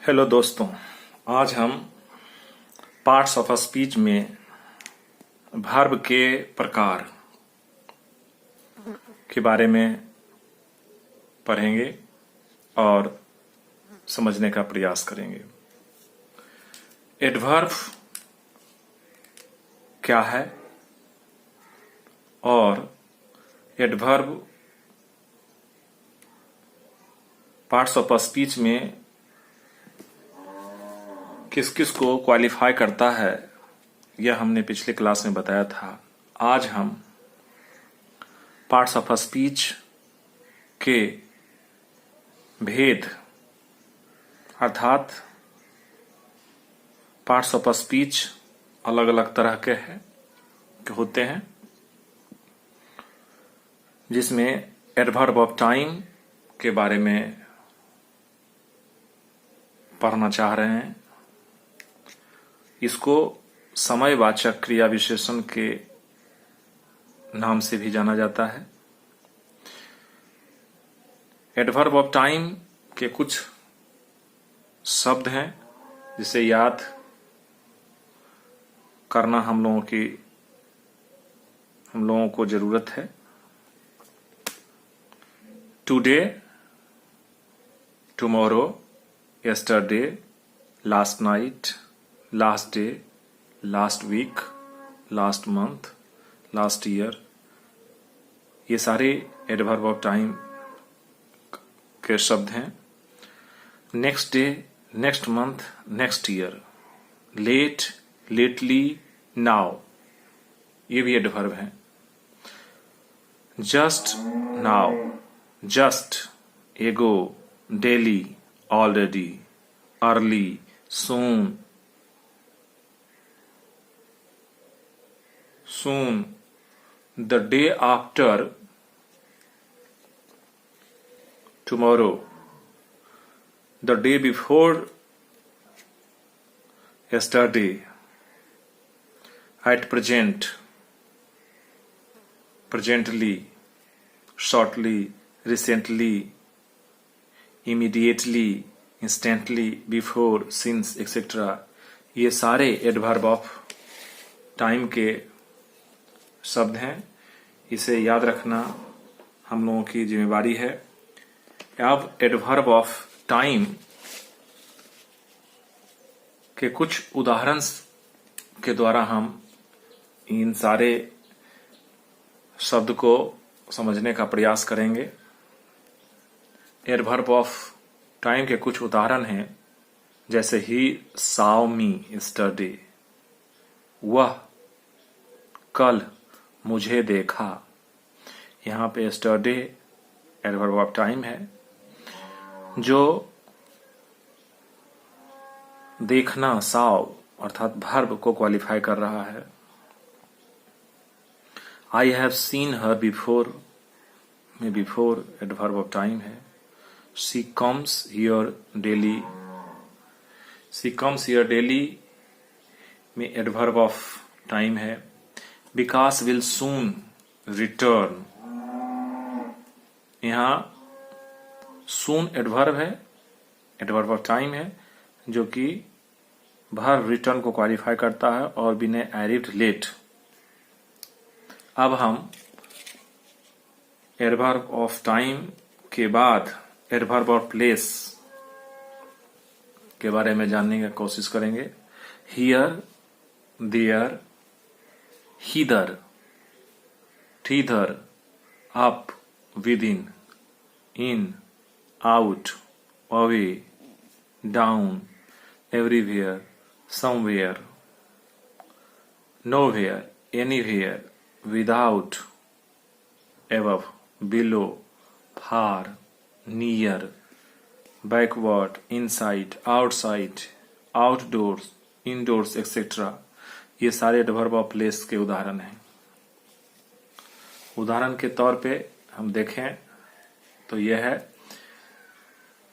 Hello दोस्तों, आज हम पार्ट्स ऑफ अ स्पीच में वर्ब के प्रकार के बारे में पढ़ेंगे और समझने का प्रयास करेंगे। एडवर्ब क्या है और adverb parts of a speech में किस किस को क्वालिफाई करता है, यह हमने पिछले क्लास में बताया था। आज हम पार्ट्स ऑफ अ स्पीच के भेद अर्थात पार्ट्स ऑफ अ स्पीच अलग अलग तरह के होते हैं, जिसमें एडवर्ब ऑफ टाइम के बारे में पढ़ना चाह रहे हैं। इसको समयवाचक क्रिया विशेषण के नाम से भी जाना जाता है। एडवर्ब ऑफ टाइम के कुछ शब्द हैं जिसे याद करना हम लोगों को जरूरत है। Today, tomorrow, yesterday, last night, last day, last week, last month, last year, ये सारे एडवर्ब ऑफ टाइम के शब्द हैं। Next day, next month, next year, late, lately, now, ये भी एडवर्ब हैं। Just, now, just, ago, daily, already, early, soon, soon, the day after, tomorrow, the day before yesterday, at present, presently, shortly, recently, immediately, instantly, before, since, etc. ये सारे adverb of time के शब्द हैं। इसे याद रखना हम लोगों की जिम्मेवारी है। अब एडवर्ब ऑफ टाइम के कुछ उदाहरण के द्वारा हम इन सारे शब्द को समझने का प्रयास करेंगे। एडवर्ब ऑफ टाइम के कुछ उदाहरण हैं, जैसे ही saw me yesterday, वह कल मुझे देखा। यहाँ पे yesterday एडवर्ब ऑफ टाइम है जो देखना saw अर्थात वर्ब को क्वालिफाई कर रहा है। I have seen her before में before एडवर्ब ऑफ टाइम है। She comes here daily, she comes here daily में एडवर्ब ऑफ टाइम है। विकास विल सून रिटर्न, यहाँ सून एडवर्ब है, एडवर्ब ऑफ टाइम है जो कि वर्ब रिटर्न को क्वालिफाई करता है और बिने अराइव्ड लेट। अब हम एडवर्ब ऑफ टाइम के बाद एडवर्ब ऑफ प्लेस के बारे में जानने की कोशिश करेंगे। Here, there, hither, thither, up, within, in, out, away, down, everywhere, somewhere, nowhere, anywhere, without, above, below, far, near, backward, inside, outside, outdoors, indoors, etc. ये सारे एडवर्ब ऑफ प्लेस के उदाहरण हैं। उदाहरण के तौर पे हम देखें तो यह है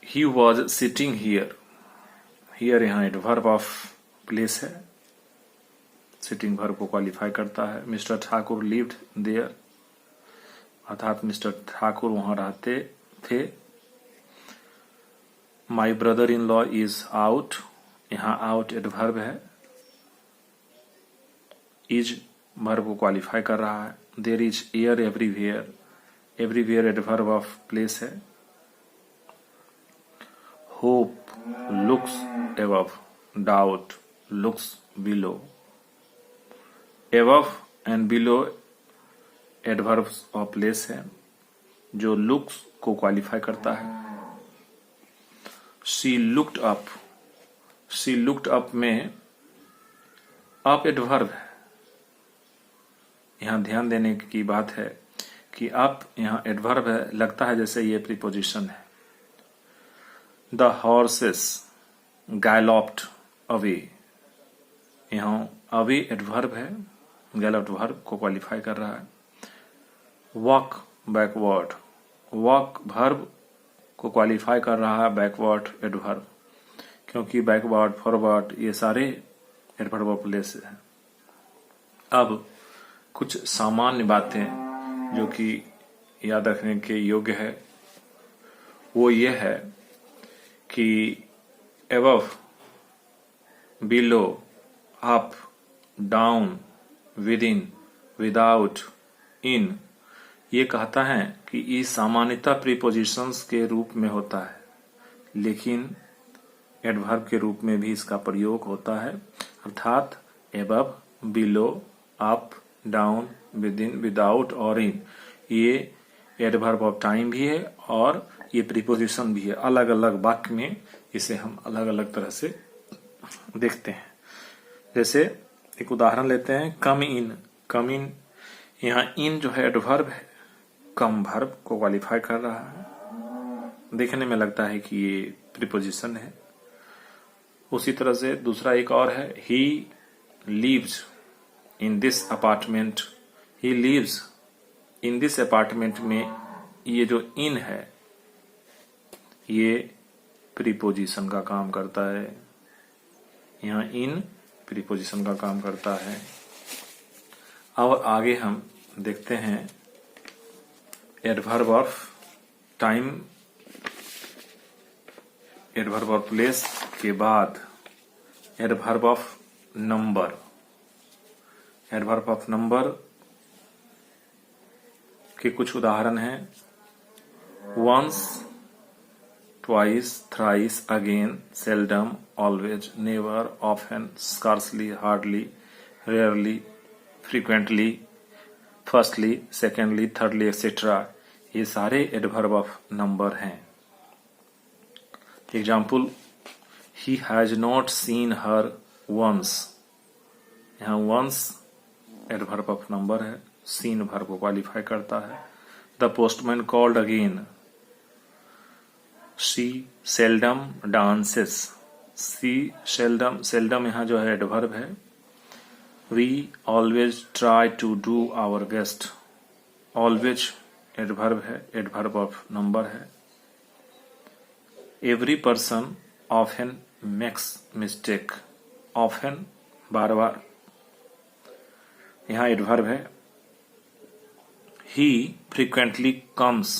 ही वॉज सिटिंग हियर। हियर यहाँ एडवर्ब ऑफ प्लेस है, सिटिंग वर्ब को क्वालिफाई करता है। मिस्टर ठाकुर लिव्ड देयर अर्थात मिस्टर ठाकुर वहां रहते थे। My brother in law is out, यहाँ आउट एडवर्ब है, इज वर्ब को क्वालिफाई कर रहा है। There is air everywhere, everywhere adverb of place है। Hope looks above, doubt looks below. above and below adverbs of place है जो looks को क्वालिफाई करता है। She looked up, she looked up में अप एडवर्ब है। यहां ध्यान देने की बात है कि अप यहां एडवर्ब है, लगता है जैसे ये प्रीपोजिशन है। द हॉर्सेस गैलॉप्ड अवे, यहां अवे एडवर्ब है, गैलॉप्ड वर्ब को क्वालिफाई कर रहा है। वॉक बैकवर्ड, वॉक वर्ब को क्वालिफाई कर रहा है बैकवर्ड एडवर्ब, क्योंकि बैकवर्ड फॉरवर्ड ये सारे एडवर्ब ऑफ प्लेस है। अब कुछ सामान्य बातें जो कि याद रखने के योग्य है वो ये है कि above, below, up, down, within, without, in, ये कहता है कि ये सामान्यतः प्रीपोजिशंस के रूप में होता है, लेकिन एडवर्ब के रूप में भी इसका प्रयोग होता है। अर्थात above, below, up, down, within, without और in, ये एडवर्ब ऑफ टाइम भी है और ये प्रीपोजिशन भी है। अलग अलग वाक्य में इसे हम अलग अलग तरह से देखते हैं। जैसे एक उदाहरण लेते हैं, कम इन, कम इन, यहाँ इन जो है एडवर्ब है, कम वर्ब को क्वालिफाई कर रहा है। देखने में लगता है कि ये प्रीपोजिशन है। उसी तरह से दूसरा एक और है, he leaves in this apartment, he leaves in this apartment में ये जो इन है ये प्रीपोजिशन का काम करता है। यहाँ इन प्रीपोजिशन का काम करता है। अब आगे हम देखते हैं adverb of time, adverb of place के बाद adverb of number. Adverb of number के कुछ उदाहरण हैं, once, twice, thrice, again, seldom, always, never, often, scarcely, hardly, rarely, frequently, firstly, secondly, thirdly, etc. ये सारे एडवर्ब ऑफ नंबर हैं। Example, he has not seen her once, यहाँ once adverb of number है, seen verb को qualify करता है। the postman called again, she seldom dances, she seldom, seldom यहाँ जो है एडवर्ब है। we always try to do our best, always adverb है, एडवर्ब ऑफ नंबर है। every person often makes mistake, often बार बार, यहाँ एडवर्ब है। he frequently comes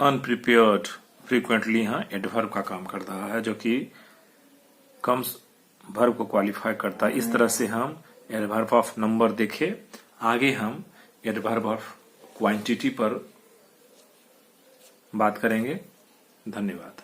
अनप्रिपेयर्ड, फ्रीक्वेंटली यहाँ adverb का काम कर रहा है जो कि कम्स वर्ब को क्वालिफाई करता है। इस तरह से हम एडवर्ब ऑफ नंबर देखे। आगे हम एडवर्ब ऑफ क्वांटिटी पर बात करेंगे। धन्यवाद।